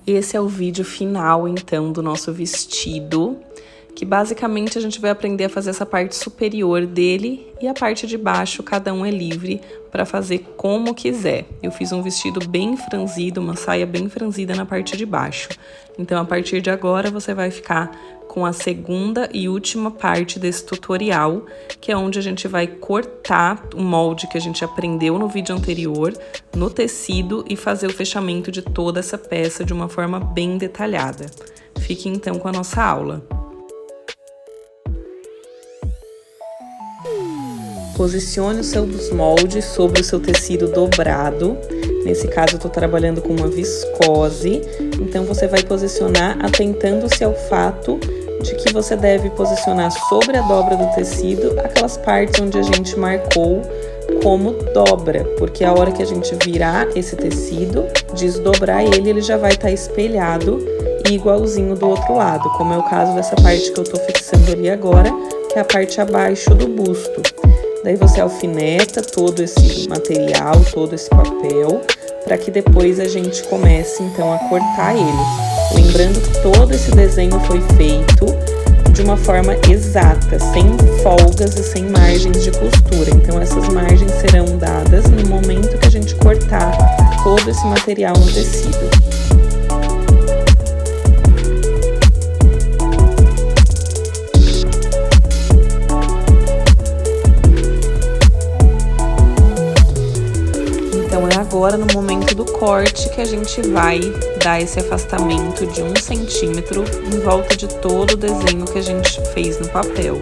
Esse é o vídeo final, então, do nosso vestido, que basicamente a gente vai aprender a fazer essa parte superior dele e a parte de baixo, cada um é livre para fazer como quiser. Eu fiz um vestido bem franzido, uma saia bem franzida na parte de baixo. Então, a partir de agora, você vai ficar com a segunda e última parte desse tutorial, que é onde a gente vai cortar o molde que a gente aprendeu no vídeo anterior, no tecido e fazer o fechamento de toda essa peça de uma forma bem detalhada. Fique então com a nossa aula. Posicione os seus moldes sobre o seu tecido dobrado. Nesse caso, eu tô trabalhando com uma viscose. Então, você vai posicionar atentando-se ao fato de que você deve posicionar sobre a dobra do tecido aquelas partes onde a gente marcou como dobra. Porque a hora que a gente virar esse tecido, desdobrar ele, ele já vai estar espelhado e igualzinho do outro lado. Como é o caso dessa parte que eu tô fixando ali agora, que é a parte abaixo do busto. Daí você alfineta todo esse material, todo esse papel, para que depois a gente comece então a cortar ele. Lembrando que todo esse desenho foi feito de uma forma exata, sem folgas e sem margens de costura. Então essas margens serão dadas no momento que a gente cortar todo esse material no tecido. Então, é agora, no momento do corte, que a gente vai dar esse afastamento de 1 centímetro em volta de todo o desenho que a gente fez no papel.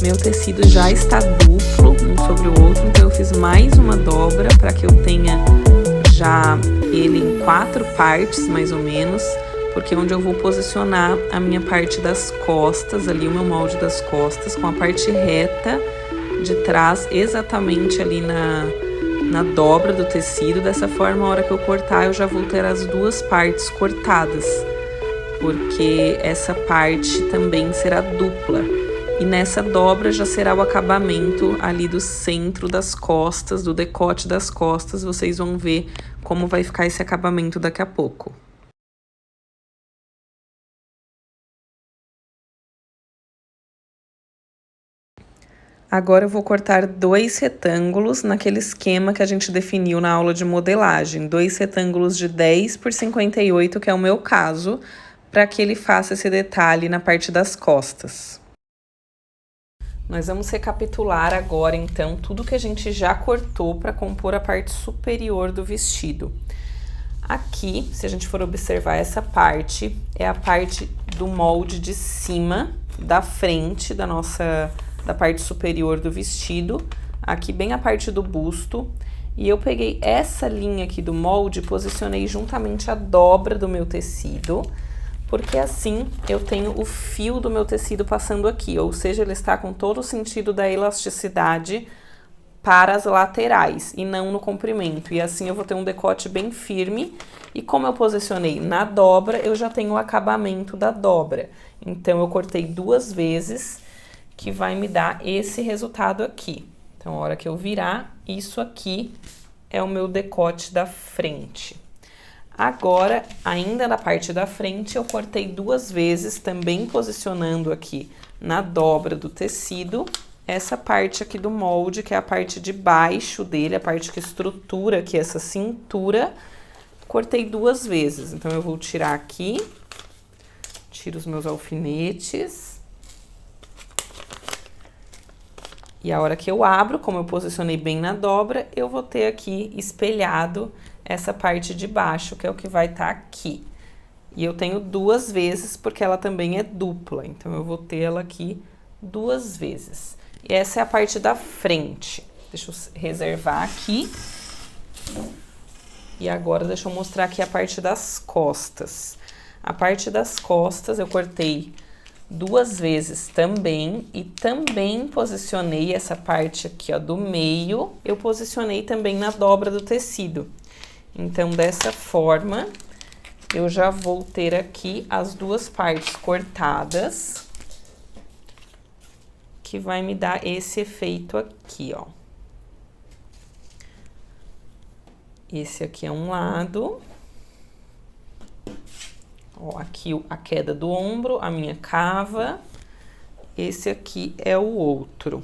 Meu tecido já está duplo, um sobre o outro, então eu fiz mais uma dobra para que eu tenha já ele em 4 partes, mais ou menos, porque é onde eu vou posicionar a minha parte das costas, ali o meu molde das costas, com a parte reta de trás, exatamente ali na dobra do tecido. Dessa forma, a hora que eu cortar, eu já vou ter as 2 partes cortadas, porque essa parte também será dupla. E nessa dobra já será o acabamento ali do centro das costas, do decote das costas. Vocês vão ver como vai ficar esse acabamento daqui a pouco. Agora eu vou cortar 2 retângulos naquele esquema que a gente definiu na aula de modelagem. 2 retângulos de 10 por 58, que é o meu caso, para que ele faça esse detalhe na parte das costas. Nós vamos recapitular agora, então, tudo que a gente já cortou para compor a parte superior do vestido. Aqui, se a gente for observar essa parte, é a parte do molde de cima, da frente da parte superior do vestido. Aqui bem a parte do busto. E eu peguei essa linha aqui do molde e posicionei juntamente a dobra do meu tecido, porque assim eu tenho o fio do meu tecido passando aqui, ou seja, ele está com todo o sentido da elasticidade para as laterais e não no comprimento. E assim eu vou ter um decote bem firme, e como eu posicionei na dobra, eu já tenho o acabamento da dobra. Então, eu cortei 2 vezes, que vai me dar esse resultado aqui. Então, a hora que eu virar, isso aqui é o meu decote da frente. Agora, ainda na parte da frente, eu cortei 2 vezes, também posicionando aqui na dobra do tecido, essa parte aqui do molde, que é a parte de baixo dele, a parte que estrutura aqui essa cintura, cortei 2 vezes. Então, eu vou tirar aqui, tiro os meus alfinetes. E a hora que eu abro, como eu posicionei bem na dobra, eu vou ter aqui espelhado essa parte de baixo, que é o que vai estar aqui. E eu tenho duas vezes porque ela também é dupla, então eu vou ter ela aqui duas vezes. E essa é a parte da frente. Deixa eu reservar aqui. E agora deixa eu mostrar aqui a parte das costas. A parte das costas eu cortei duas vezes também e também posicionei essa parte aqui, ó, do meio, eu posicionei também na dobra do tecido. Então, dessa forma, eu já vou ter aqui as duas partes cortadas, que vai me dar esse efeito aqui, ó. Esse aqui é um lado. Ó, aqui a queda do ombro, a minha cava. Esse aqui é o outro.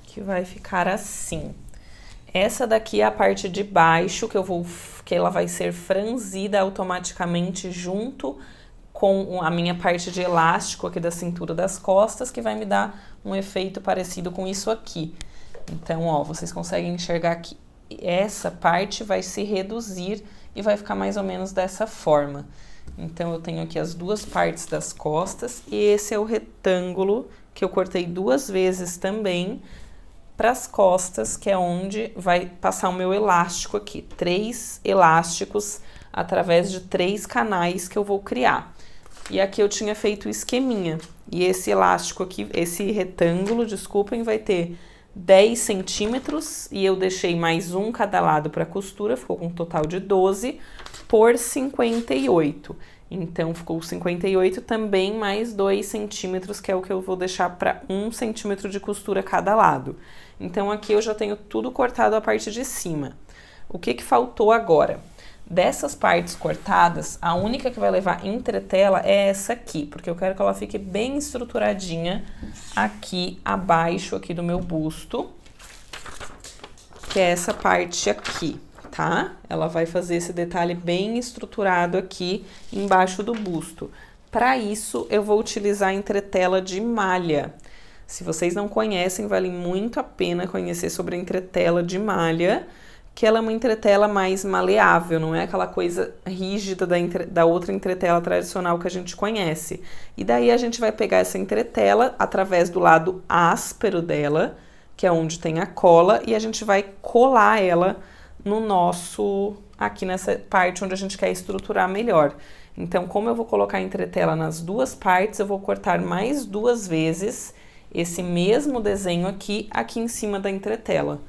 Que vai ficar assim. Essa daqui é a parte de baixo que ela vai ser franzida automaticamente junto com a minha parte de elástico aqui da cintura das costas, que vai me dar um efeito parecido com isso aqui. Então, ó, vocês conseguem enxergar que essa parte vai se reduzir e vai ficar mais ou menos dessa forma. Então, eu tenho aqui as duas partes das costas e esse é o retângulo que eu cortei duas vezes também para as costas, que é onde vai passar o meu elástico aqui. 3 elásticos através de 3 canais que eu vou criar. E aqui eu tinha feito o esqueminha. E esse elástico aqui, esse retângulo, desculpem, vai ter 10 centímetros e eu deixei mais um cada lado para costura, ficou com um total de 12 por 58. Então, ficou 58 também mais 2 centímetros, que é o que eu vou deixar para 1 centímetro de costura cada lado. Então, aqui eu já tenho tudo cortado a parte de cima. O que que faltou agora? Dessas partes cortadas, a única que vai levar entretela é essa aqui, porque eu quero que ela fique bem estruturadinha aqui abaixo aqui do meu busto, que é essa parte aqui, tá? Ela vai fazer esse detalhe bem estruturado aqui embaixo do busto. Para isso, eu vou utilizar a entretela de malha. Se vocês não conhecem, vale muito a pena conhecer sobre a entretela de malha, que ela é uma entretela mais maleável, não é aquela coisa rígida da outra entretela tradicional que a gente conhece. E daí a gente vai pegar essa entretela através do lado áspero dela, que é onde tem a cola, e a gente vai colar ela no nosso, aqui nessa parte onde a gente quer estruturar melhor. Então, como eu vou colocar a entretela nas duas partes, eu vou cortar mais duas vezes esse mesmo desenho aqui em cima da entretela.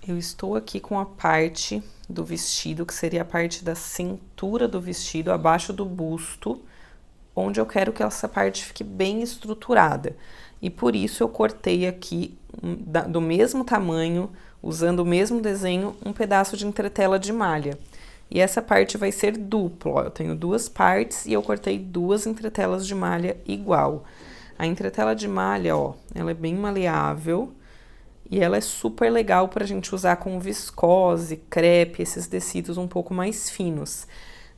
Eu estou aqui com a parte do vestido, que seria a parte da cintura do vestido, abaixo do busto, onde eu quero que essa parte fique bem estruturada. E por isso eu cortei aqui do mesmo tamanho, usando o mesmo desenho, um pedaço de entretela de malha. E essa parte vai ser dupla, ó, eu tenho duas partes e eu cortei duas entretelas de malha igual. A entretela de malha, ó, ela é bem maleável. E ela é super legal para a gente usar com viscose, crepe, esses tecidos um pouco mais finos.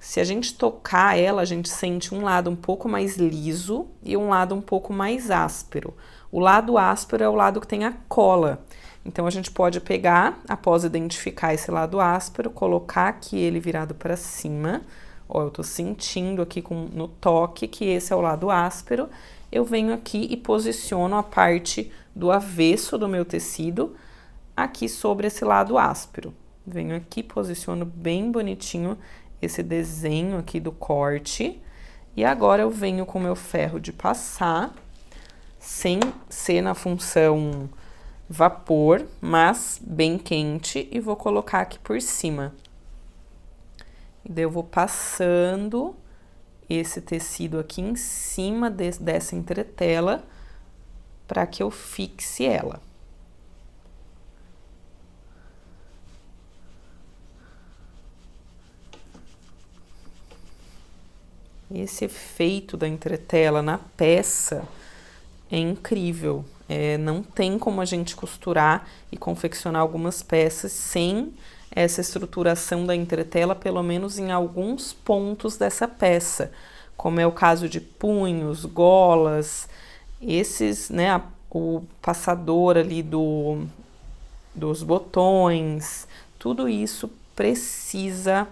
Se a gente tocar ela, a gente sente um lado um pouco mais liso e um lado um pouco mais áspero. O lado áspero é o lado que tem a cola. Então, a gente pode pegar, após identificar esse lado áspero, colocar aqui ele virado para cima. Ó, eu tô sentindo aqui no toque que esse é o lado áspero. Eu venho aqui e posiciono a parte do avesso do meu tecido aqui sobre esse lado áspero. Venho aqui, posiciono bem bonitinho esse desenho aqui do corte. E agora eu venho com o meu ferro de passar, sem ser na função vapor, mas bem quente, e vou colocar aqui por cima. E daí eu vou passando esse tecido aqui em cima dessa entretela para que eu fixe ela. Esse efeito da entretela na peça é incrível. Não tem como a gente costurar e confeccionar algumas peças sem essa estruturação da entretela, pelo menos em alguns pontos dessa peça, como é o caso de punhos, golas, esses, né, o passador ali dos botões, tudo isso precisa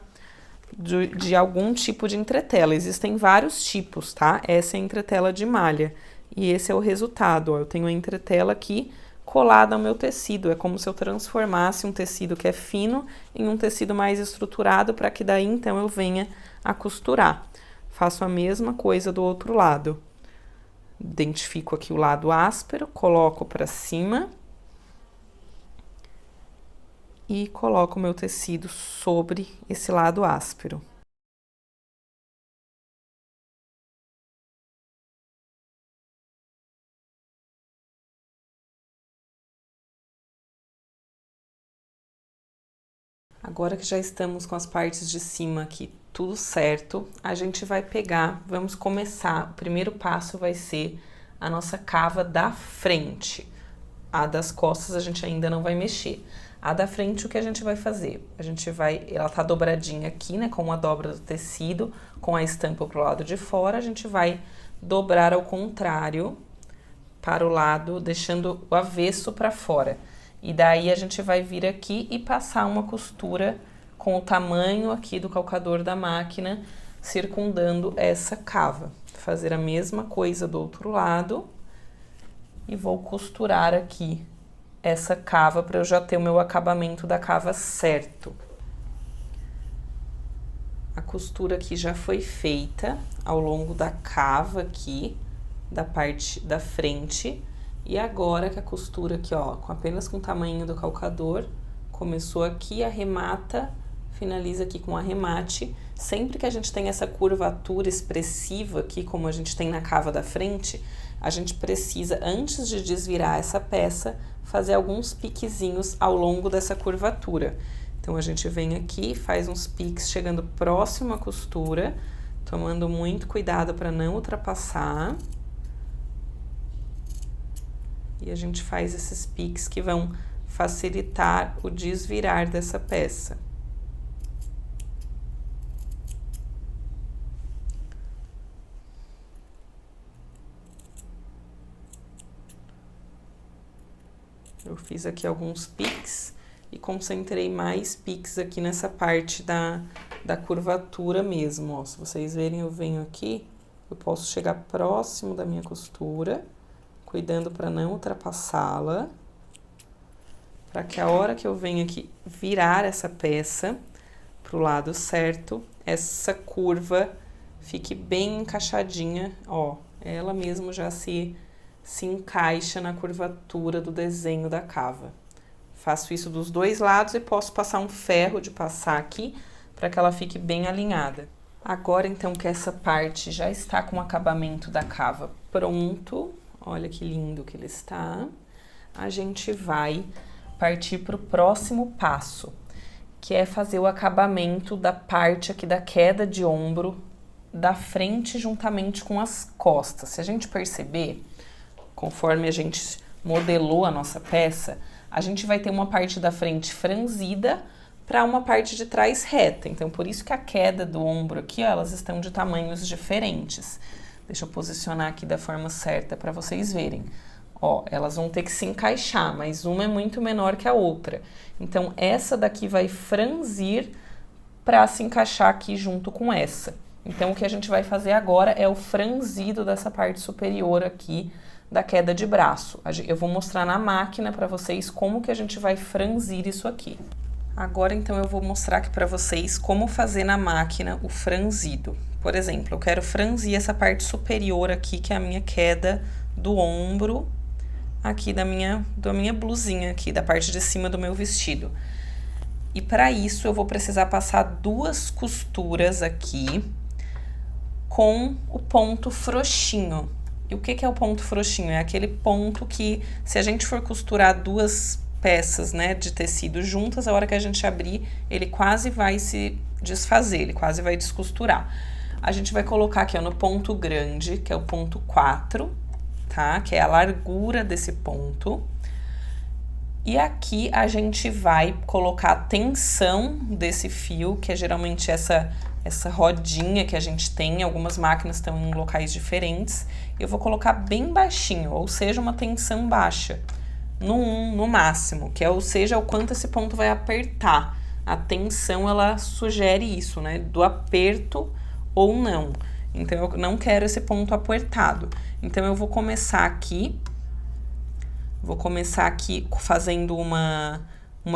de algum tipo de entretela. Existem vários tipos, tá? Essa é a entretela de malha. E esse é o resultado, ó. Eu tenho a entretela aqui colada ao meu tecido. É como se eu transformasse um tecido que é fino em um tecido mais estruturado, para que daí então eu venha a costurar. Faço a mesma coisa do outro lado. Identifico aqui o lado áspero, coloco para cima e coloco o meu tecido sobre esse lado áspero. Agora que já estamos com as partes de cima aqui tudo certo, a gente vai pegar, vamos começar. O primeiro passo vai ser a nossa cava da frente. A das costas a gente ainda não vai mexer. A da frente, o que a gente vai fazer? Ela tá dobradinha aqui, né, com a dobra do tecido, com a estampa pro lado de fora, a gente vai dobrar ao contrário para o lado, deixando o avesso para fora. E daí a gente vai vir aqui e passar uma costura com o tamanho aqui do calcador da máquina, circundando essa cava. Fazer a mesma coisa do outro lado e vou costurar aqui essa cava para eu já ter o meu acabamento da cava certo. A costura aqui já foi feita ao longo da cava aqui, da parte da frente. E agora que a costura aqui, ó, apenas com o tamanho do calcador, começou aqui, arremata, finaliza aqui com arremate. Sempre que a gente tem essa curvatura expressiva aqui, como a gente tem na cava da frente, a gente precisa, antes de desvirar essa peça, fazer alguns piquezinhos ao longo dessa curvatura. Então, a gente vem aqui, faz uns piques chegando próximo à costura, tomando muito cuidado para não ultrapassar. E a gente faz esses piques que vão facilitar o desvirar dessa peça. Eu fiz aqui alguns piques e concentrei mais piques aqui nessa parte da curvatura mesmo, ó. Se vocês verem, eu venho aqui, eu posso chegar próximo da minha costura, cuidando para não ultrapassá-la, para que a hora que eu venho aqui virar essa peça pro lado certo, essa curva fique bem encaixadinha, ó, ela mesmo já se encaixa na curvatura do desenho da cava. Faço isso dos dois lados e posso passar um ferro de passar aqui para que ela fique bem alinhada. Agora, então, que essa parte já está com o acabamento da cava pronto, olha que lindo que ele está, a gente vai partir para o próximo passo, que é fazer o acabamento da parte aqui da queda de ombro da frente juntamente com as costas. Se a gente perceber, conforme a gente modelou a nossa peça, a gente vai ter uma parte da frente franzida para uma parte de trás reta. Então, por isso que a queda do ombro aqui, ó, elas estão de tamanhos diferentes. Deixa eu posicionar aqui da forma certa para vocês verem. Ó, elas vão ter que se encaixar, mas uma é muito menor que a outra. Então, essa daqui vai franzir para se encaixar aqui junto com essa. Então, o que a gente vai fazer agora é o franzido dessa parte superior aqui da queda de braço. Eu vou mostrar na máquina para vocês como que a gente vai franzir isso aqui. Agora, então, eu vou mostrar aqui para vocês como fazer na máquina o franzido. Por exemplo, eu quero franzir essa parte superior aqui, que é a minha queda do ombro, aqui da minha blusinha aqui, da parte de cima do meu vestido. E para isso, eu vou precisar passar 2 costuras aqui com o ponto frouxinho. E o que é o ponto frouxinho? É aquele ponto que, se a gente for costurar 2 peças, né, de tecido juntas, a hora que a gente abrir, ele quase vai se desfazer, ele quase vai descosturar. A gente vai colocar aqui, ó, no ponto grande, que é o ponto 4, tá? Que é a largura desse ponto. E aqui a gente vai colocar a tensão desse fio, que é geralmente essa rodinha que a gente tem, algumas máquinas estão em locais diferentes. Eu vou colocar bem baixinho, ou seja, uma tensão baixa, no 1 no máximo, que é, ou seja, o quanto esse ponto vai apertar. A tensão, ela sugere isso, né, do aperto ou não. Então, eu não quero esse ponto apertado. Então, eu vou começar aqui fazendo uma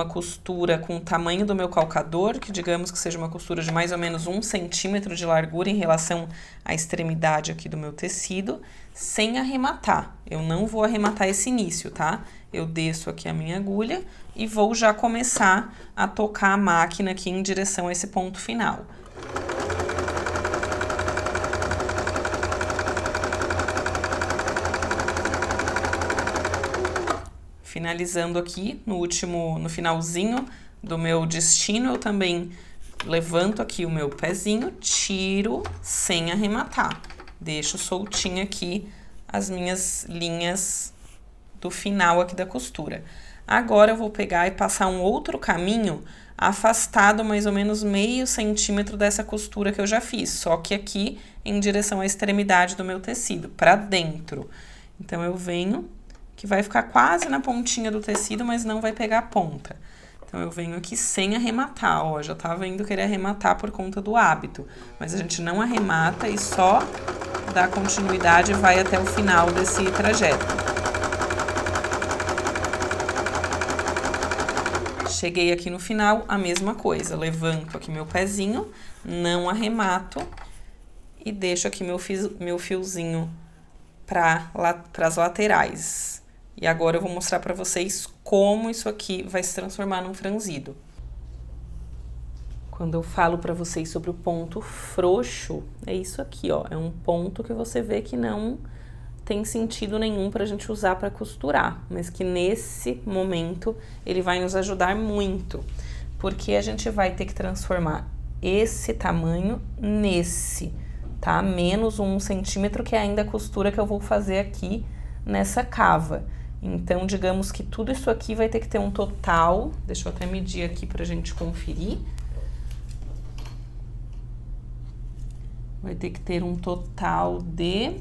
costura com o tamanho do meu calcador, que digamos que seja uma costura de mais ou menos 1 centímetro de largura em relação à extremidade aqui do meu tecido, sem arrematar. Eu não vou arrematar esse início, tá? Eu desço aqui a minha agulha e vou já começar a tocar a máquina aqui em direção a esse ponto final. Finalizando aqui no finalzinho do meu destino, eu também levanto aqui o meu pezinho, tiro sem arrematar. Deixo soltinho aqui as minhas linhas do final aqui da costura. Agora eu vou pegar e passar um outro caminho afastado mais ou menos meio centímetro dessa costura que eu já fiz, só que aqui em direção à extremidade do meu tecido, para dentro. Então eu venho, que vai ficar quase na pontinha do tecido, mas não vai pegar a ponta. Então, eu venho aqui sem arrematar, ó, já tava indo querer arrematar por conta do hábito, mas a gente não arremata e só dá continuidade e vai até o final desse trajeto. Cheguei aqui no final, a mesma coisa, levanto aqui meu pezinho, não arremato e deixo aqui meu fiozinho para as laterais. E agora eu vou mostrar para vocês como isso aqui vai se transformar num franzido. Quando eu falo para vocês sobre o ponto frouxo, é isso aqui, ó. É um ponto que você vê que não tem sentido nenhum pra gente usar para costurar, mas que nesse momento ele vai nos ajudar muito, porque a gente vai ter que transformar esse tamanho nesse, tá? Menos 1 centímetro, que é ainda a costura que eu vou fazer aqui nessa cava. Então, digamos que tudo isso aqui vai ter que ter um total, deixa eu até medir aqui pra gente conferir. Vai ter que ter um total de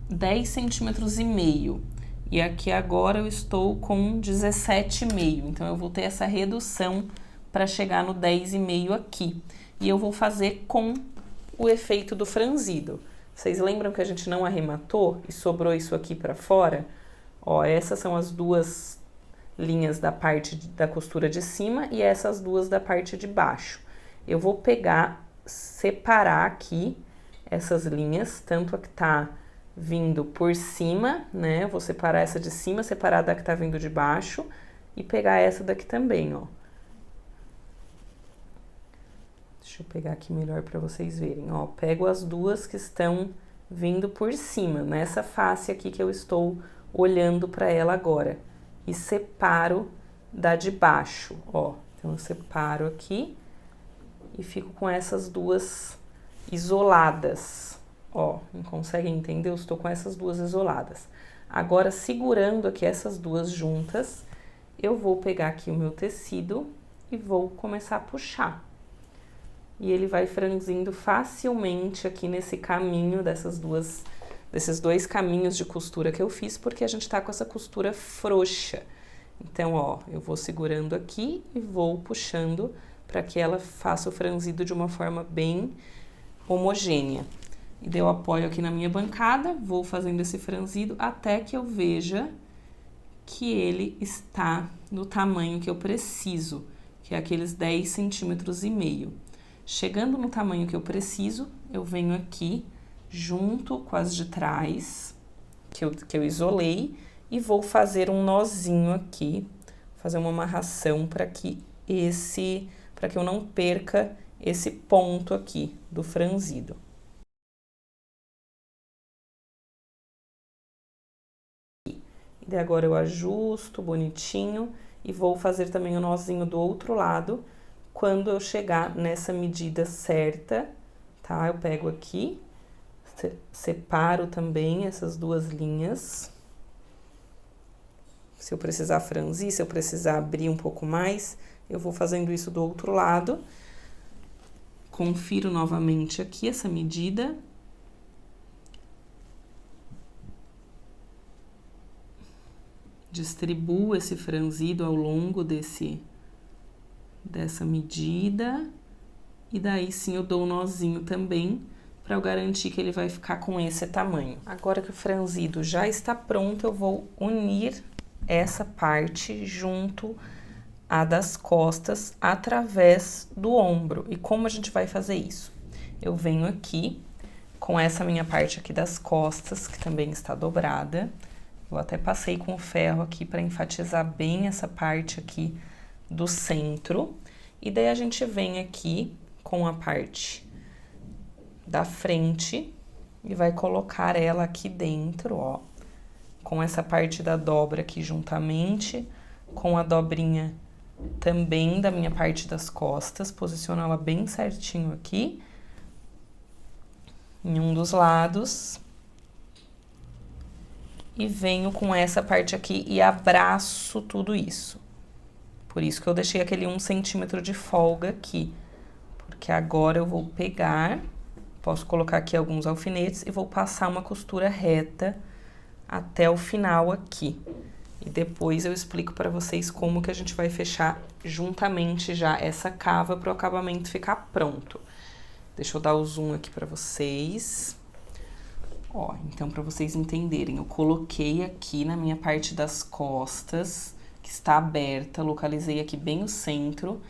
10 centímetros e meio. E aqui agora eu estou com 17,5. Então, eu vou ter essa redução para chegar no 10,5 aqui. E eu vou fazer com o efeito do franzido. Vocês lembram que a gente não arrematou e sobrou isso aqui para fora? Ó, essas são as duas linhas da parte da costura de cima e essas duas da parte de baixo. Eu vou pegar, separar aqui essas linhas, tanto a que tá vindo por cima, né? Eu vou separar essa de cima, separar da que tá vindo de baixo e pegar essa daqui também, ó. Deixa eu pegar aqui melhor para vocês verem, ó. Pego as duas que estão vindo por cima, nessa face aqui que eu estou olhando para ela agora. E separo da de baixo, ó. Então, eu separo aqui e fico com essas duas isoladas, ó. Não conseguem entender? Eu estou com essas duas isoladas. Agora, segurando aqui essas duas juntas, eu vou pegar aqui o meu tecido e vou começar a puxar. E ele vai franzindo facilmente aqui nesse caminho desses dois caminhos de costura que eu fiz, porque a gente tá com essa costura frouxa. Então, ó, eu vou segurando aqui e vou puxando para que ela faça o franzido de uma forma bem homogênea. E daí eu apoio aqui na minha bancada, vou fazendo esse franzido até que eu veja que ele está no tamanho que eu preciso, que é aqueles 10 centímetros e meio. Chegando no tamanho que eu preciso, eu venho aqui junto com as de trás, que eu isolei, e vou fazer um nozinho aqui, fazer uma amarração para que eu não perca esse ponto aqui do franzido. E daí agora eu ajusto bonitinho e vou fazer também o nozinho do outro lado, quando eu chegar nessa medida certa, tá? Eu pego aqui, separo também essas duas linhas. Se eu precisar franzir, se eu precisar abrir um pouco mais, eu vou fazendo isso do outro lado. Confiro novamente aqui essa medida. Distribuo esse franzido ao longo dessa medida. E daí sim eu dou um nozinho também, para eu garantir que ele vai ficar com esse tamanho. Agora que o franzido já está pronto, eu vou unir essa parte junto à das costas através do ombro. E como a gente vai fazer isso? Eu venho aqui com essa minha parte aqui das costas, que também está dobrada. Eu até passei com o ferro aqui para enfatizar bem essa parte aqui do centro. E daí a gente vem aqui com a parte da frente e vai colocar ela aqui dentro, ó. Com essa parte da dobra aqui juntamente com a dobrinha também da minha parte das costas. Posiciono ela bem certinho aqui, em um dos lados. E venho com essa parte aqui e abraço tudo isso. Por isso que eu deixei aquele 1 centímetro de folga aqui. Porque agora eu vou pegar, posso colocar aqui alguns alfinetes e vou passar uma costura reta até o final aqui. E depois eu explico para vocês como que a gente vai fechar juntamente já essa cava para o acabamento ficar pronto. Deixa eu dar o zoom aqui para vocês. Ó, então para vocês entenderem, eu coloquei aqui na minha parte das costas, que está aberta, localizei aqui bem o centro,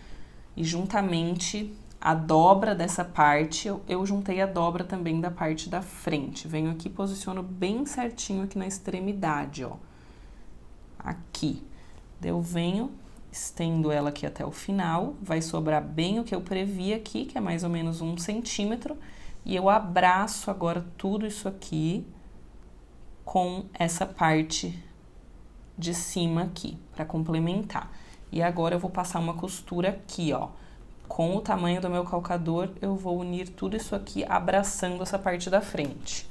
e juntamente a dobra dessa parte, eu juntei a dobra também da parte da frente. Venho aqui, posiciono bem certinho aqui na extremidade, ó. Aqui. Daí eu venho, estendo ela aqui até o final, vai sobrar bem o que eu previ aqui, que é mais ou menos 1 centímetro, e eu abraço agora tudo isso aqui com essa parte de cima aqui, para complementar. E agora eu vou passar uma costura aqui, ó. Com o tamanho do meu calcador, eu vou unir tudo isso aqui, abraçando essa parte da frente.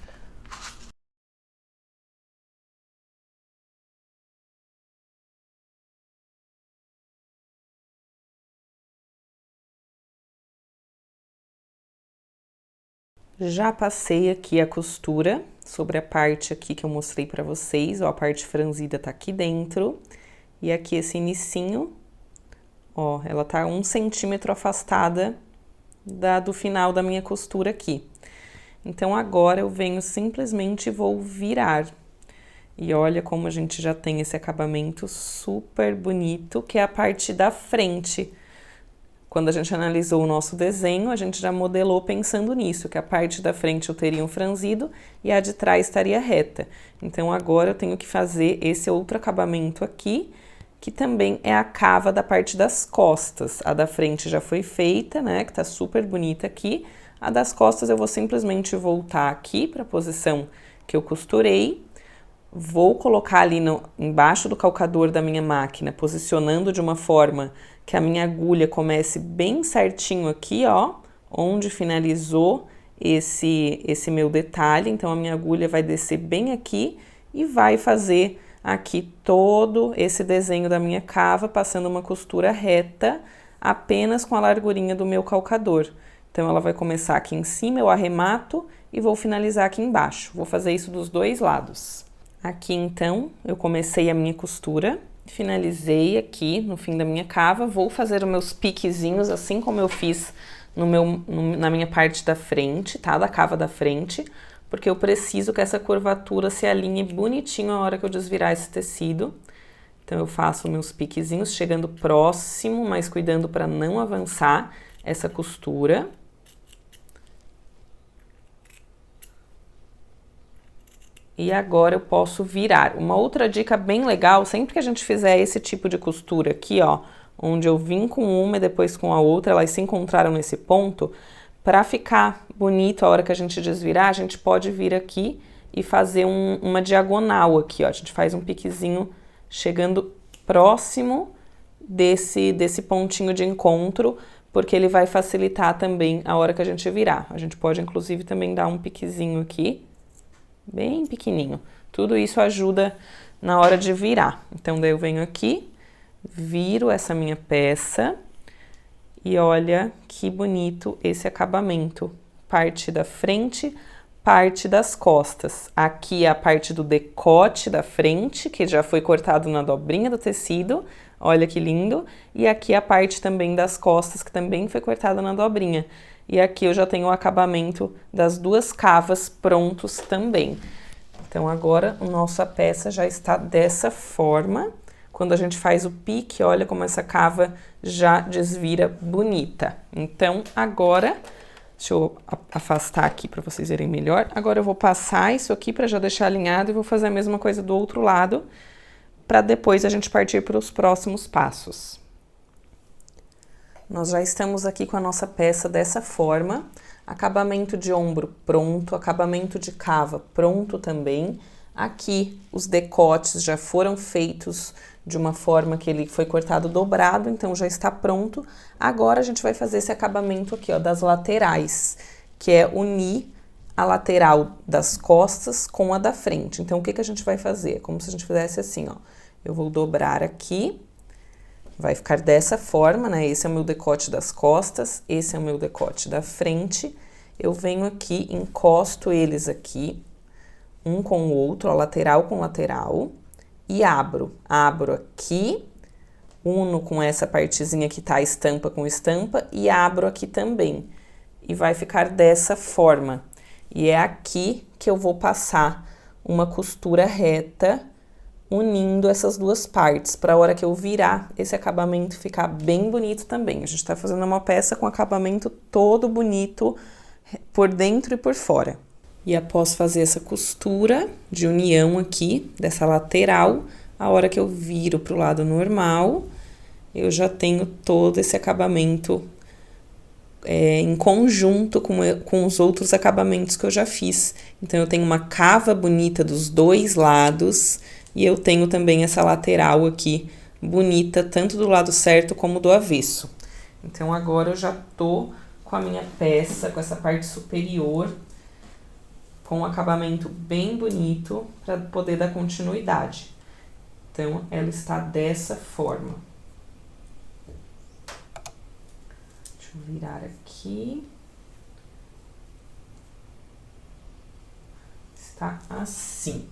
Já passei aqui a costura sobre a parte aqui que eu mostrei pra vocês, ó, a parte franzida tá aqui dentro. E aqui esse inicinho, ó, ela tá 1 centímetro afastada do final da minha costura aqui. Então, agora eu venho simplesmente vou virar. E olha como a gente já tem esse acabamento super bonito, que é a parte da frente. Quando a gente analisou o nosso desenho, a gente já modelou pensando nisso, que a parte da frente eu teria um franzido e a de trás estaria reta. Então, agora eu tenho que fazer esse outro acabamento aqui, que também é a cava da parte das costas. A da frente já foi feita, né, que tá super bonita aqui. A das costas eu vou simplesmente voltar aqui para a posição que eu costurei. Vou colocar ali embaixo do calcador da minha máquina, posicionando de uma forma que a minha agulha comece bem certinho aqui, ó, onde finalizou esse meu detalhe. Então, a minha agulha vai descer bem aqui e vai fazer aqui todo esse desenho da minha cava, passando uma costura reta apenas com a largurinha do meu calcador. Então, ela vai começar aqui em cima, eu arremato e vou finalizar aqui embaixo. Vou fazer isso dos dois lados. Aqui, então, eu comecei a minha costura, finalizei aqui no fim da minha cava, vou fazer os meus piquezinhos, assim como eu fiz na minha parte da frente, tá? Da cava da frente, porque eu preciso que essa curvatura se alinhe bonitinho a hora que eu desvirar esse tecido. Então, eu faço meus piquezinhos, chegando próximo, mas cuidando para não avançar essa costura. E agora eu posso virar. Uma outra dica bem legal, sempre que a gente fizer esse tipo de costura aqui, ó, onde eu vim com uma e depois com a outra, elas se encontraram nesse ponto, para ficar bonito a hora que a gente desvirar, a gente pode vir aqui e fazer uma diagonal aqui, ó. A gente faz um piquezinho chegando próximo desse pontinho de encontro, porque ele vai facilitar também a hora que a gente virar. A gente pode, inclusive, também dar um piquezinho aqui, bem pequenininho. Tudo isso ajuda na hora de virar. Então, daí eu venho aqui, viro essa minha peça e olha que bonito esse acabamento. Parte da frente, parte das costas. Aqui é a parte do decote da frente, que já foi cortado na dobrinha do tecido. Olha que lindo. E aqui a parte também das costas, que também foi cortada na dobrinha. E aqui eu já tenho o acabamento das duas cavas prontos também. Então, agora a nossa peça já está dessa forma. Quando a gente faz o pique, olha como essa cava já desvira bonita. Então, agora, deixa eu afastar aqui para vocês verem melhor. Agora eu vou passar isso aqui para já deixar alinhado e vou fazer a mesma coisa do outro lado, para depois a gente partir para os próximos passos. Nós já estamos aqui com a nossa peça dessa forma. Acabamento de ombro pronto, acabamento de cava pronto também. Aqui os decotes já foram feitos de uma forma que ele foi cortado dobrado, então já está pronto. Agora a gente vai fazer esse acabamento aqui, ó, das laterais, que é unir a lateral das costas com a da frente. Então o que que a gente vai fazer? É como se a gente fizesse assim, ó. Eu vou dobrar aqui, vai ficar dessa forma, né? Esse é o meu decote das costas, esse é o meu decote da frente. Eu venho aqui, encosto eles aqui, um com o outro, ó, lateral com lateral, e abro. Abro aqui, uno com essa partezinha que tá estampa com estampa, e abro aqui também. E vai ficar dessa forma. E é aqui que eu vou passar uma costura reta, unindo essas duas partes, para a hora que eu virar, esse acabamento ficar bem bonito também. A gente tá fazendo uma peça com acabamento todo bonito, por dentro e por fora. E após fazer essa costura de união aqui, dessa lateral, a hora que eu viro pro lado normal, eu já tenho todo esse acabamento em conjunto com os outros acabamentos que eu já fiz. Então, eu tenho uma cava bonita dos dois lados e eu tenho também essa lateral aqui bonita, tanto do lado certo como do avesso. Então, agora eu já tô com a minha peça, com essa parte superior, com um acabamento bem bonito para poder dar continuidade. Então, ela está dessa forma. Deixa eu virar aqui. Está assim.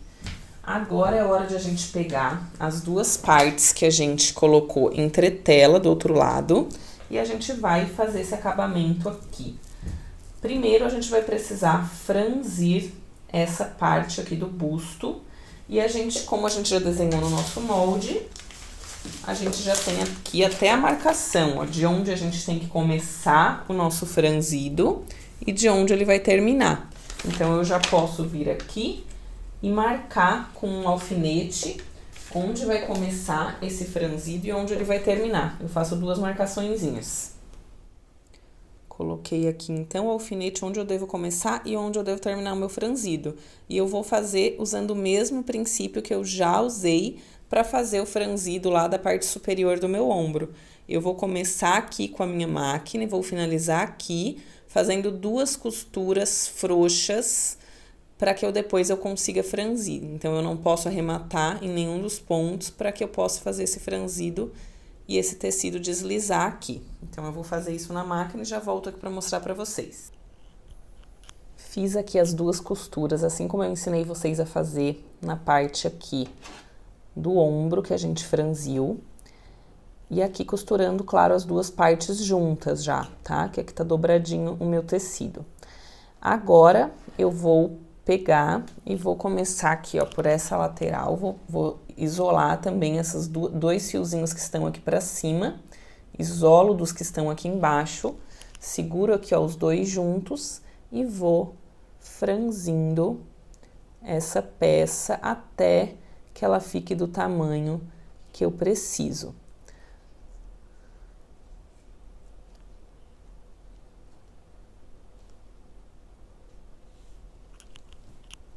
Agora é hora de a gente pegar as duas partes que a gente colocou entre tela do outro lado e a gente vai fazer esse acabamento aqui. Primeiro, a gente vai precisar franzir essa parte aqui do busto. E a gente, como a gente já desenhou no nosso molde, a gente já tem aqui até a marcação, ó, de onde a gente tem que começar o nosso franzido e de onde ele vai terminar. Então, eu já posso vir aqui e marcar com um alfinete onde vai começar esse franzido e onde ele vai terminar. Eu faço duas marcaçõezinhas. Coloquei aqui, então, o alfinete onde eu devo começar e onde eu devo terminar o meu franzido. E eu vou fazer usando o mesmo princípio que eu já usei para fazer o franzido lá da parte superior do meu ombro. Eu vou começar aqui com a minha máquina e vou finalizar aqui, fazendo duas costuras frouxas para que depois eu consiga franzir. Então, eu não posso arrematar em nenhum dos pontos para que eu possa fazer esse franzido e esse tecido deslizar aqui. Então, eu vou fazer isso na máquina e já volto aqui para mostrar para vocês. Fiz aqui as duas costuras, assim como eu ensinei vocês a fazer na parte aqui do ombro que a gente franziu. E aqui costurando, claro, as duas partes juntas já, tá? Que aqui tá dobradinho o meu tecido. Agora, eu vou pegar e vou começar aqui, ó, por essa lateral, vou isolar também esses dois fiozinhos que estão aqui pra cima, isolo dos que estão aqui embaixo, seguro aqui, ó, os dois juntos e vou franzindo essa peça até que ela fique do tamanho que eu preciso.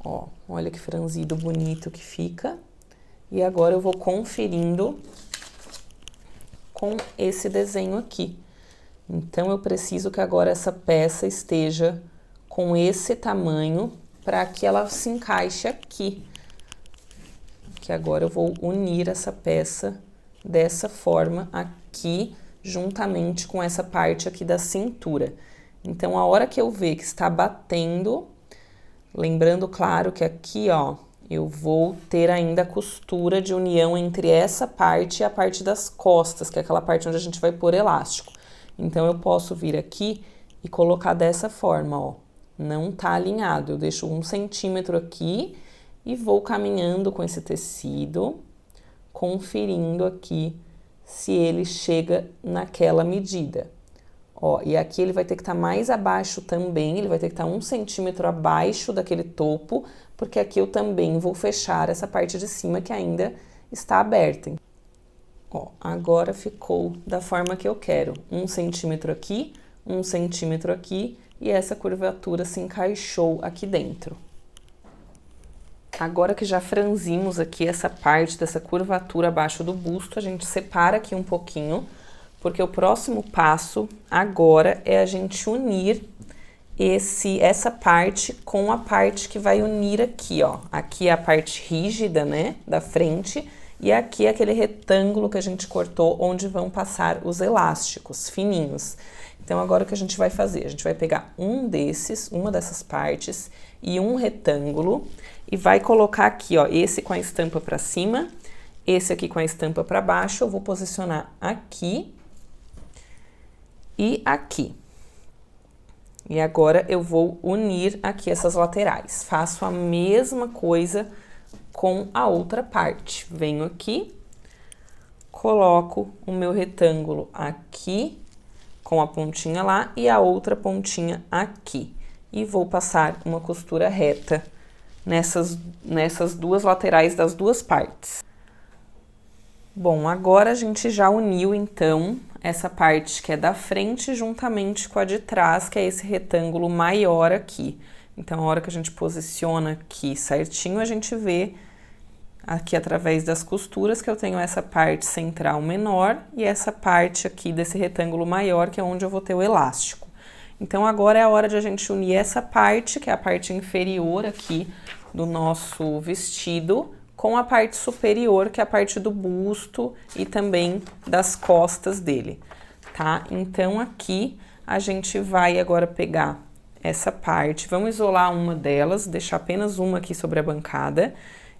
Ó, olha que franzido bonito que fica. E agora eu vou conferindo com esse desenho aqui. Então, eu preciso que agora essa peça esteja com esse tamanho para que ela se encaixe aqui. Que agora eu vou unir essa peça dessa forma aqui, juntamente com essa parte aqui da cintura. Então, a hora que eu ver que está batendo, lembrando, claro, que aqui, ó, eu vou ter ainda a costura de união entre essa parte e a parte das costas, que é aquela parte onde a gente vai pôr elástico. Então, eu posso vir aqui e colocar dessa forma, ó. Não tá alinhado, eu deixo 1 centímetro aqui e vou caminhando com esse tecido, conferindo aqui se ele chega naquela medida. Ó, e aqui ele vai ter que estar mais abaixo também, ele vai ter que estar 1 centímetro abaixo daquele topo, porque aqui eu também vou fechar essa parte de cima que ainda está aberta. Ó, agora ficou da forma que eu quero, 1 centímetro aqui, 1 centímetro aqui, e essa curvatura se encaixou aqui dentro. Agora que já franzimos aqui essa parte dessa curvatura abaixo do busto, a gente separa aqui um pouquinho, porque o próximo passo agora é a gente unir essa parte com a parte que vai unir aqui, ó. Aqui é a parte rígida, né, da frente, e aqui é aquele retângulo que a gente cortou, onde vão passar os elásticos fininhos. Então, agora o que a gente vai fazer? A gente vai pegar uma dessas partes e um retângulo e vai colocar aqui, ó, esse com a estampa para cima, esse aqui com a estampa para baixo. Eu vou posicionar aqui e aqui. E agora eu vou unir aqui essas laterais. Faço a mesma coisa com a outra parte. Venho aqui, coloco o meu retângulo aqui, com a pontinha lá e a outra pontinha aqui. E vou passar uma costura reta nessas duas laterais das duas partes. Bom, agora a gente já uniu, então, essa parte que é da frente juntamente com a de trás, que é esse retângulo maior aqui. Então, a hora que a gente posiciona aqui certinho, a gente vê aqui através das costuras que eu tenho essa parte central menor e essa parte aqui desse retângulo maior, que é onde eu vou ter o elástico. Então, agora é a hora de a gente unir essa parte, que é a parte inferior aqui do nosso vestido, com a parte superior, que é a parte do busto e também das costas dele, tá? Então, aqui a gente vai agora pegar essa parte, vamos isolar uma delas, deixar apenas uma aqui sobre a bancada,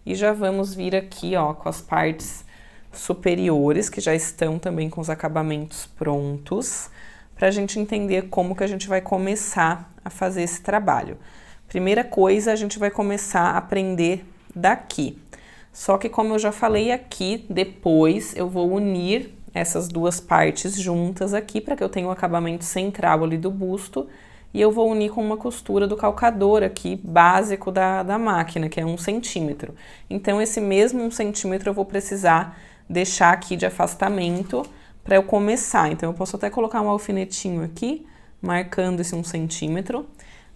e já vamos vir aqui, ó, com as partes superiores, que já estão também com os acabamentos prontos, pra gente entender como que a gente vai começar a fazer esse trabalho. Primeira coisa, a gente vai começar a aprender daqui. Só que, como eu já falei aqui, depois eu vou unir essas duas partes juntas aqui, para que eu tenha o acabamento central ali do busto, e eu vou unir com uma costura do calcador aqui, básico da máquina, que é 1 centímetro. Então, esse mesmo 1 centímetro eu vou precisar deixar aqui de afastamento para eu começar. Então, eu posso até colocar um alfinetinho aqui, marcando esse 1 centímetro.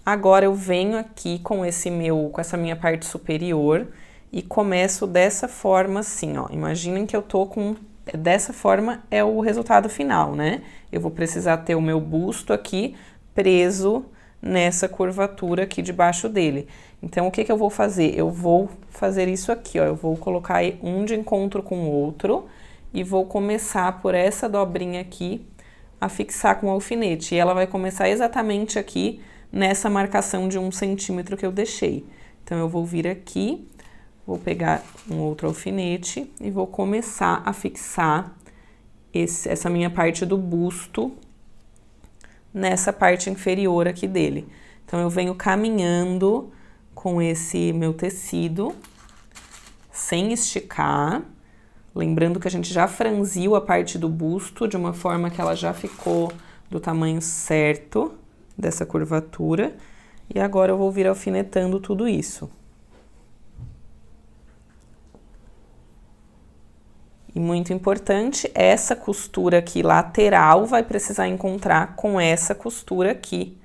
Agora, eu venho aqui com essa minha parte superior e começo dessa forma assim, ó. Imaginem que eu tô com... Dessa forma é o resultado final, né? Eu vou precisar ter o meu busto aqui preso nessa curvatura aqui debaixo dele. Então, o que que eu vou fazer? Eu vou fazer isso aqui, ó. Eu vou colocar um de encontro com o outro e vou começar por essa dobrinha aqui a fixar com o alfinete. E ela vai começar exatamente aqui nessa marcação de 1 centímetro que eu deixei. Então, eu vou vir aqui, vou pegar um outro alfinete e vou começar a fixar essa minha parte do busto nessa parte inferior aqui dele. Então, eu venho caminhando com esse meu tecido, sem esticar, lembrando que a gente já franziu a parte do busto de uma forma que ela já ficou do tamanho certo dessa curvatura, e agora eu vou vir alfinetando tudo isso. E muito importante, essa costura aqui lateral vai precisar encontrar com essa costura aqui.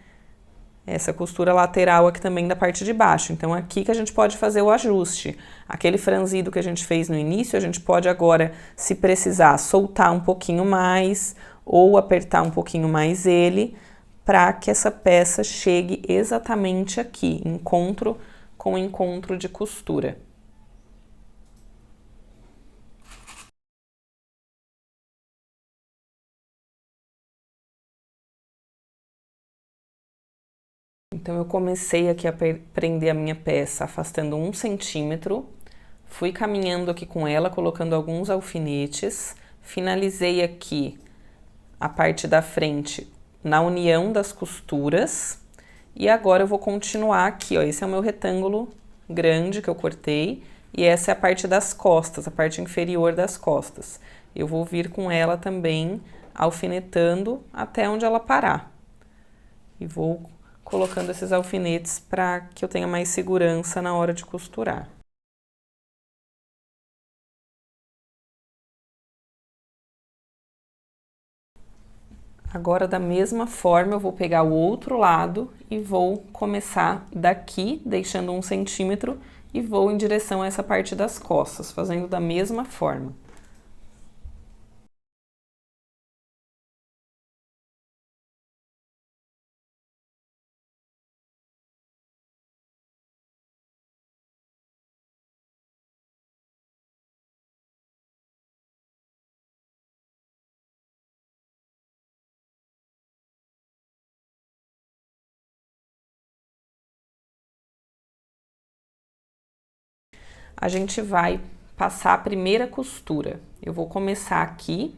Essa costura lateral aqui também da parte de baixo. Então, aqui que a gente pode fazer o ajuste. Aquele franzido que a gente fez no início, a gente pode agora, se precisar, soltar um pouquinho mais, ou apertar um pouquinho mais ele, para que essa peça chegue exatamente aqui, encontro com encontro de costura. Então, eu comecei aqui a prender a minha peça afastando 1 centímetro, fui caminhando aqui com ela, colocando alguns alfinetes, finalizei aqui a parte da frente na união das costuras, e agora eu vou continuar aqui, ó, esse é o meu retângulo grande que eu cortei, e essa é a parte das costas, a parte inferior das costas. Eu vou vir com ela também alfinetando até onde ela parar. E vou colocando esses alfinetes para que eu tenha mais segurança na hora de costurar. Agora, da mesma forma, eu vou pegar o outro lado e vou começar daqui, deixando 1 centímetro, e vou em direção a essa parte das costas, fazendo da mesma forma. A gente vai passar a primeira costura. Eu vou começar aqui,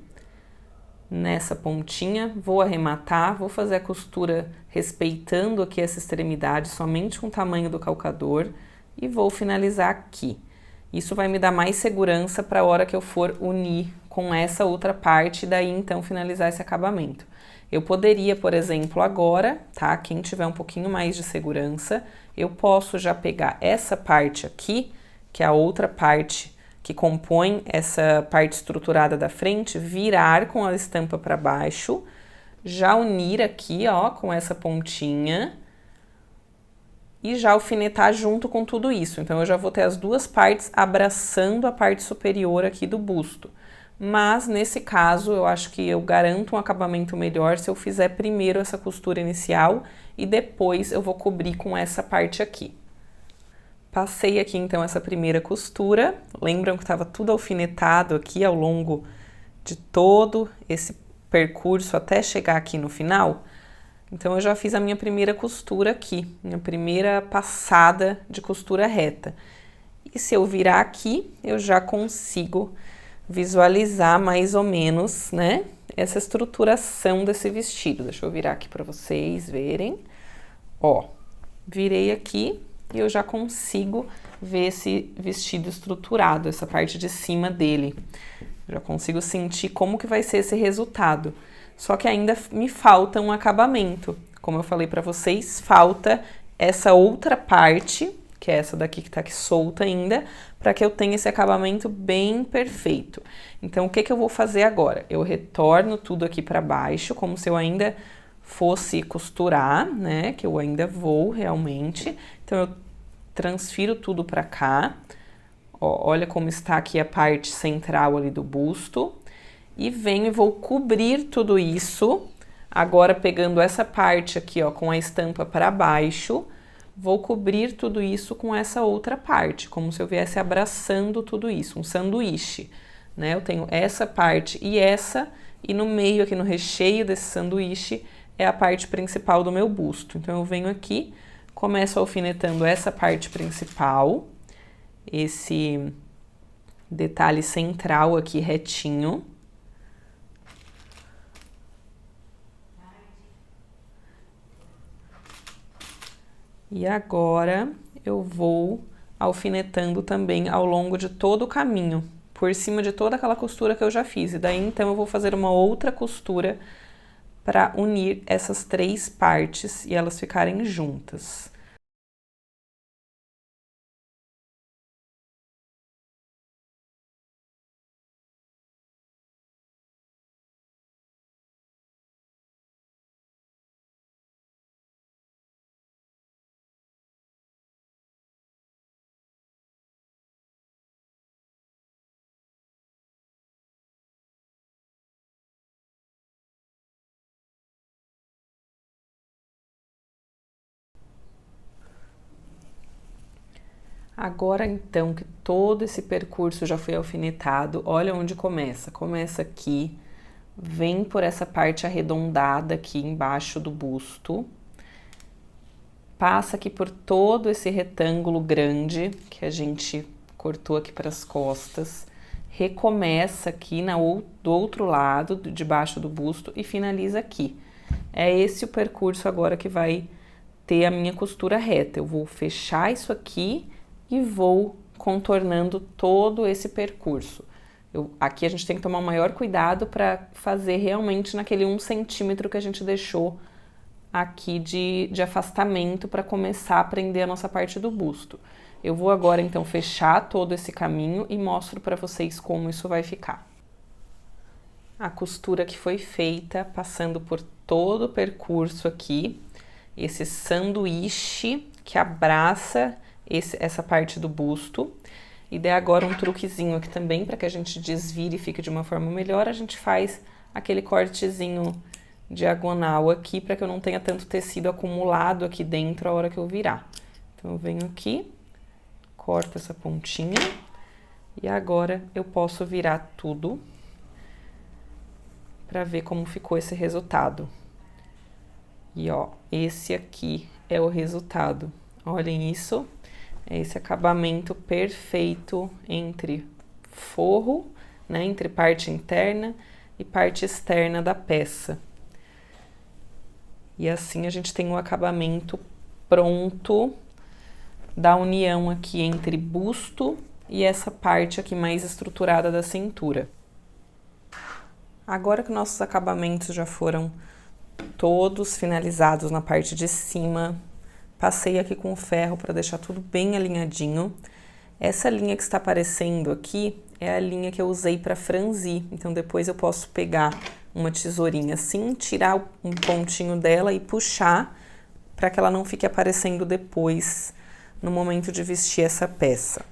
nessa pontinha, vou arrematar, vou fazer a costura respeitando aqui essa extremidade, somente com o tamanho do calcador, e vou finalizar aqui. Isso vai me dar mais segurança para a hora que eu for unir com essa outra parte, e daí então finalizar esse acabamento. Eu poderia, por exemplo, agora, tá? Quem tiver um pouquinho mais de segurança, eu posso já pegar essa parte aqui, que é a outra parte que compõe essa parte estruturada da frente, virar com a estampa para baixo, já unir aqui, ó, com essa pontinha e já alfinetar junto com tudo isso. Então, eu já vou ter as duas partes abraçando a parte superior aqui do busto. Mas, nesse caso, eu acho que eu garanto um acabamento melhor se eu fizer primeiro essa costura inicial e depois eu vou cobrir com essa parte aqui. Passei aqui, então, essa primeira costura. Lembram que estava tudo alfinetado aqui ao longo de todo esse percurso até chegar aqui no final? Então, eu já fiz a minha primeira costura aqui, minha primeira passada de costura reta. E se eu virar aqui, eu já consigo visualizar mais ou menos, né, essa estruturação desse vestido. Deixa eu virar aqui para vocês verem. Ó, virei aqui e eu já consigo ver esse vestido estruturado, essa parte de cima dele. Já consigo sentir como que vai ser esse resultado. Só que ainda me falta um acabamento. Como eu falei para vocês, falta essa outra parte, que é essa daqui que tá aqui solta ainda, para que eu tenha esse acabamento bem perfeito. Então, o que que eu vou fazer agora? Eu retorno tudo aqui para baixo, como se eu ainda fosse costurar, né? Que eu ainda vou realmente. Então, eu transfiro tudo para cá. Ó, olha como está aqui a parte central ali do busto. E venho e vou cobrir tudo isso. Agora, pegando essa parte aqui, ó, com a estampa para baixo, vou cobrir tudo isso com essa outra parte, como se eu viesse abraçando tudo isso, um sanduíche, né? Eu tenho essa parte e no meio, aqui no recheio desse sanduíche, é a parte principal do meu busto. Então, eu venho aqui, começo alfinetando essa parte principal, esse detalhe central aqui retinho. E agora eu vou alfinetando também ao longo de todo o caminho, por cima de toda aquela costura que eu já fiz. E daí então eu vou fazer uma outra costura para unir essas três partes e elas ficarem juntas. Agora então que todo esse percurso já foi alfinetado, olha onde começa. Começa aqui, vem por essa parte arredondada aqui embaixo do busto, passa aqui por todo esse retângulo grande que a gente cortou aqui para as costas, recomeça aqui do outro lado, debaixo do busto e finaliza aqui. É esse o percurso agora que vai ter a minha costura reta. Eu vou fechar isso aqui e vou contornando todo esse percurso. Aqui a gente tem que tomar o maior cuidado para fazer realmente naquele 1 centímetro que a gente deixou aqui de afastamento para começar a prender a nossa parte do busto. Eu vou agora então fechar todo esse caminho e mostro para vocês como isso vai ficar. A costura que foi feita, passando por todo o percurso aqui, esse sanduíche que abraça essa parte do busto. E daí agora um truquezinho aqui também, para que a gente desvire e fique de uma forma melhor, a gente faz aquele cortezinho diagonal aqui, para que eu não tenha tanto tecido acumulado aqui dentro a hora que eu virar. Então eu venho aqui, corto essa pontinha e agora eu posso virar tudo para ver como ficou esse resultado. E ó, esse aqui é o resultado. Olhem isso, é esse acabamento perfeito entre forro, né, entre parte interna e parte externa da peça. E assim a gente tem o acabamento pronto da união aqui entre busto e essa parte aqui mais estruturada da cintura. Agora que nossos acabamentos já foram todos finalizados na parte de cima, passei aqui com o ferro para deixar tudo bem alinhadinho. Essa linha que está aparecendo aqui é a linha que eu usei para franzir, então depois eu posso pegar uma tesourinha assim, tirar um pontinho dela e puxar para que ela não fique aparecendo depois no momento de vestir essa peça.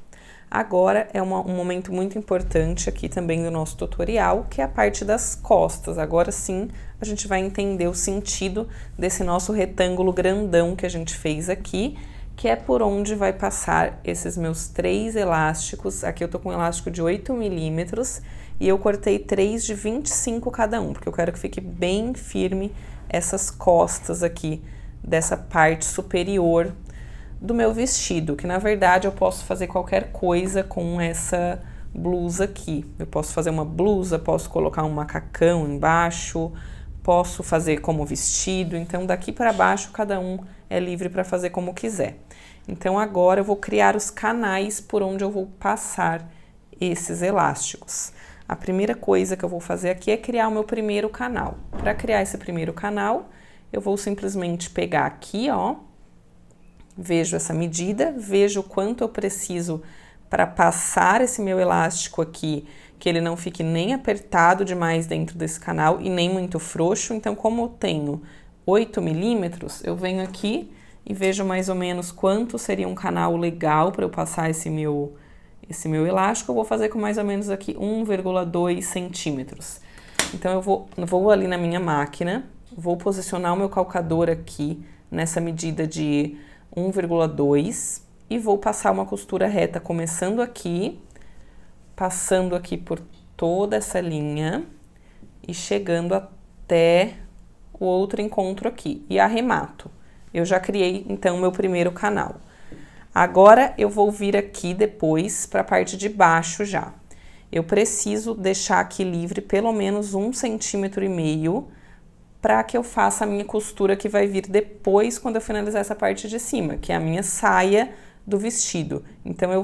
Agora é um momento muito importante aqui também do nosso tutorial, que é a parte das costas. Agora sim, a gente vai entender o sentido desse nosso retângulo grandão que a gente fez aqui, que é por onde vai passar esses meus 3 elásticos. Aqui eu tô com um elástico de 8 milímetros e eu cortei 3 de 25 cada um, porque eu quero que fique bem firme essas costas aqui dessa parte superior do meu vestido, que na verdade eu posso fazer qualquer coisa com essa blusa aqui. Eu posso fazer uma blusa, posso colocar um macacão embaixo, posso fazer como vestido, então daqui para baixo cada um é livre para fazer como quiser. Então agora eu vou criar os canais por onde eu vou passar esses elásticos. A primeira coisa que eu vou fazer aqui é criar o meu primeiro canal. Para criar esse primeiro canal, eu vou simplesmente pegar aqui, ó, vejo essa medida, vejo o quanto eu preciso para passar esse meu elástico aqui, que ele não fique nem apertado demais dentro desse canal e nem muito frouxo. Então, como eu tenho 8 milímetros, eu venho aqui e vejo mais ou menos quanto seria um canal legal para eu passar esse meu elástico. Eu vou fazer com mais ou menos aqui 1,2 centímetros. Então, eu vou ali na minha máquina, vou posicionar o meu calcador aqui nessa medida de 1,2 e vou passar uma costura reta começando aqui, passando aqui por toda essa linha e chegando até o outro encontro aqui e arremato. Eu já criei então o meu primeiro canal. Agora eu vou vir aqui depois para a parte de baixo já. Eu preciso deixar aqui livre pelo menos 1,5 centímetros para que eu faça a minha costura que vai vir depois quando eu finalizar essa parte de cima, que é a minha saia do vestido. Então eu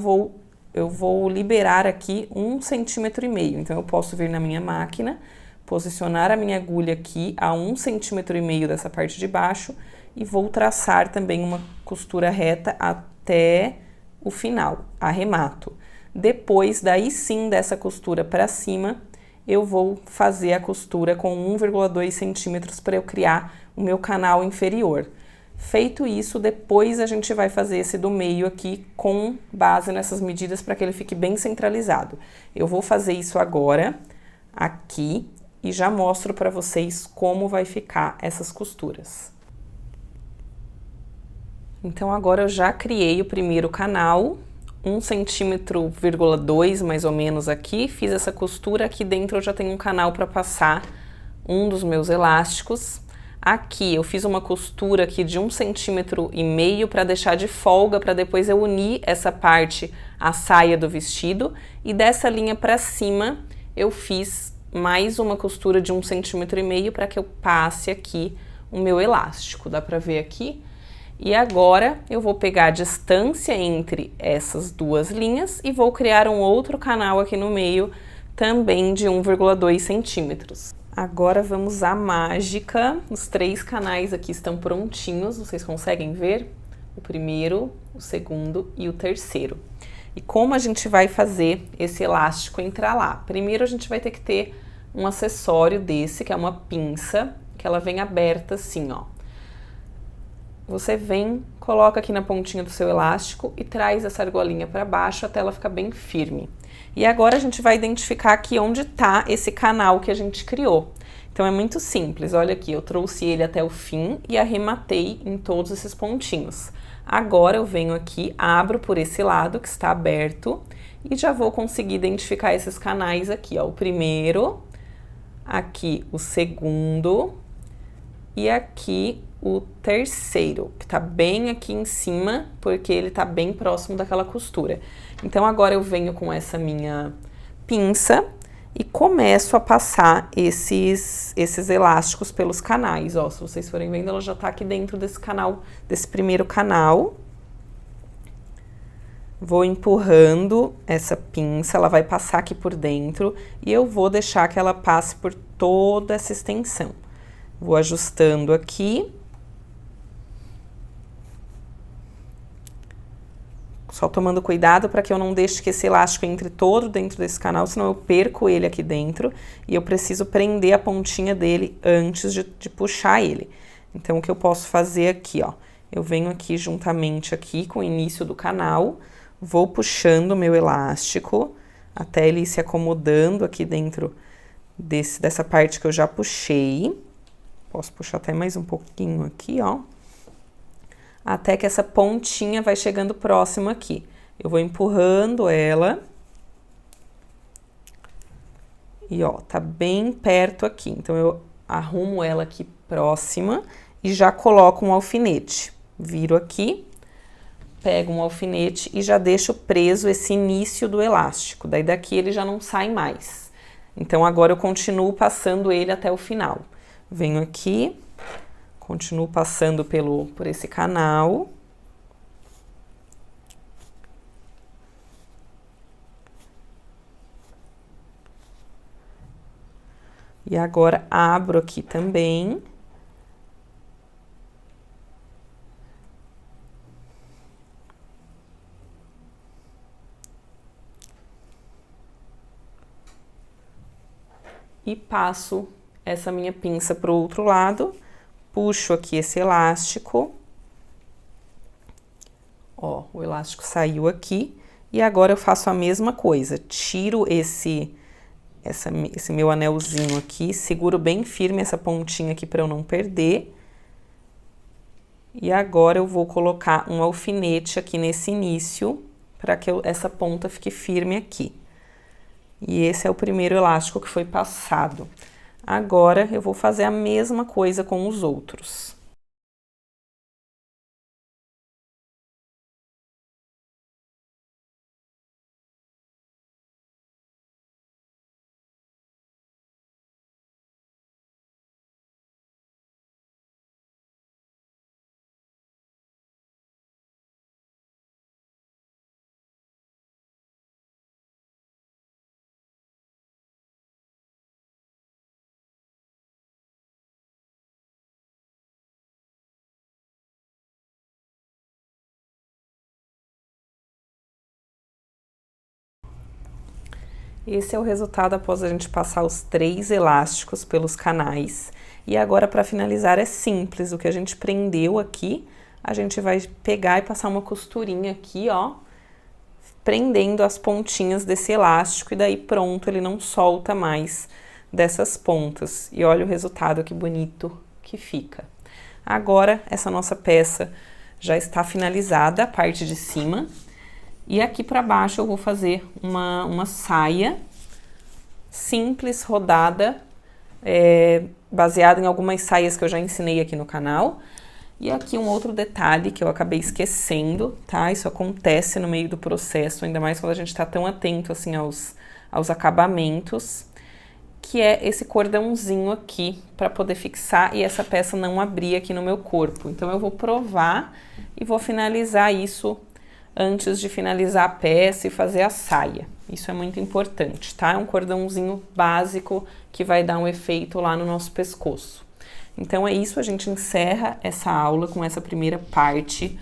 vou liberar aqui 1,5 centímetros. Então eu posso vir na minha máquina, posicionar a minha agulha aqui a 1,5 centímetros dessa parte de baixo e vou traçar também uma costura reta até o final, arremato. Depois, daí sim, dessa costura para cima, eu vou fazer a costura com 1,2 centímetros para eu criar o meu canal inferior. Feito isso, depois a gente vai fazer esse do meio aqui com base nessas medidas para que ele fique bem centralizado. Eu vou fazer isso agora, aqui, e já mostro para vocês como vai ficar essas costuras. Então agora eu já criei o primeiro canal, 1,2 cm mais ou menos aqui, fiz essa costura, aqui dentro eu já tenho um canal para passar um dos meus elásticos. Aqui eu fiz uma costura aqui de 1,5 cm para deixar de folga, para depois eu unir essa parte à saia do vestido, e dessa linha para cima eu fiz mais uma costura de 1,5 cm para que eu passe aqui o meu elástico, dá para ver aqui? E agora eu vou pegar a distância entre essas duas linhas e vou criar um outro canal aqui no meio, também de 1,2 centímetros. Agora vamos à mágica. Os 3 canais aqui estão prontinhos, vocês conseguem ver? O primeiro, o segundo e o terceiro. E como a gente vai fazer esse elástico entrar lá? Primeiro a gente vai ter que ter um acessório desse, que é uma pinça, que ela vem aberta assim, ó. Você vem, coloca aqui na pontinha do seu elástico e traz essa argolinha para baixo até ela ficar bem firme. E agora a gente vai identificar aqui onde tá esse canal que a gente criou. Então é muito simples, olha aqui, eu trouxe ele até o fim e arrematei em todos esses pontinhos. Agora eu venho aqui, abro por esse lado que está aberto e já vou conseguir identificar esses canais aqui, ó. O primeiro, aqui o segundo e aqui o terceiro, que tá bem aqui em cima, porque ele tá bem próximo daquela costura. Então agora eu venho com essa minha pinça e começo a passar esses elásticos pelos canais, ó. Se vocês forem vendo, ela já tá aqui dentro desse canal, desse primeiro canal. Vou empurrando essa pinça, ela vai passar aqui por dentro e eu vou deixar que ela passe por toda essa extensão. Vou ajustando aqui. Só tomando cuidado para que eu não deixe que esse elástico entre todo dentro desse canal, senão eu perco ele aqui dentro e eu preciso prender a pontinha dele antes de puxar ele. Então, o que eu posso fazer aqui, ó, eu venho aqui juntamente aqui com o início do canal, vou puxando o meu elástico até ele ir se acomodando aqui dentro dessa parte que eu já puxei. Posso puxar até mais um pouquinho aqui, ó. Até que essa pontinha vai chegando próximo aqui. Eu vou empurrando ela. E ó, tá bem perto aqui. Então, eu arrumo ela aqui próxima e já coloco um alfinete. Viro aqui, pego um alfinete e já deixo preso esse início do elástico. Daí daqui ele já não sai mais. Então, agora eu continuo passando ele até o final. Venho aqui, continuo passando por esse canal. E agora abro aqui também. E passo essa minha pinça para o outro lado, puxo aqui esse elástico, ó, o elástico saiu aqui, e agora eu faço a mesma coisa, tiro esse meu anelzinho aqui, seguro bem firme essa pontinha aqui para eu não perder, e agora eu vou colocar um alfinete aqui nesse início, para que essa ponta fique firme aqui. E esse é o primeiro elástico que foi passado. Agora, eu vou fazer a mesma coisa com os outros. Esse é o resultado após a gente passar os 3 elásticos pelos canais. E agora, para finalizar, é simples. O que a gente prendeu aqui, a gente vai pegar e passar uma costurinha aqui, ó, prendendo as pontinhas desse elástico e daí pronto, ele não solta mais dessas pontas. E olha o resultado, que bonito que fica. Agora, essa nossa peça já está finalizada, a parte de cima. E aqui para baixo eu vou fazer uma saia simples, rodada, baseada em algumas saias que eu já ensinei aqui no canal. E aqui um outro detalhe que eu acabei esquecendo, tá? Isso acontece no meio do processo, ainda mais quando a gente tá tão atento, assim, aos acabamentos, que é esse cordãozinho aqui, para poder fixar e essa peça não abrir aqui no meu corpo. Então, eu vou provar e vou finalizar isso antes de finalizar a peça e fazer a saia. Isso é muito importante, tá? É um cordãozinho básico que vai dar um efeito lá no nosso pescoço. Então é isso, a gente encerra essa aula com essa primeira parte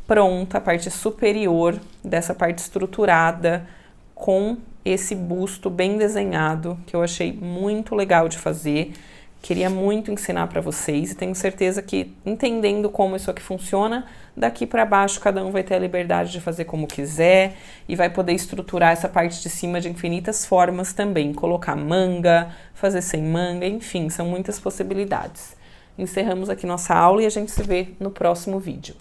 pronta, a parte superior dessa parte estruturada, com esse busto bem desenhado, que eu achei muito legal de fazer. Queria muito ensinar para vocês e tenho certeza que, entendendo como isso aqui funciona, daqui para baixo cada um vai ter a liberdade de fazer como quiser e vai poder estruturar essa parte de cima de infinitas formas também. Colocar manga, fazer sem manga, enfim, são muitas possibilidades. Encerramos aqui nossa aula e a gente se vê no próximo vídeo.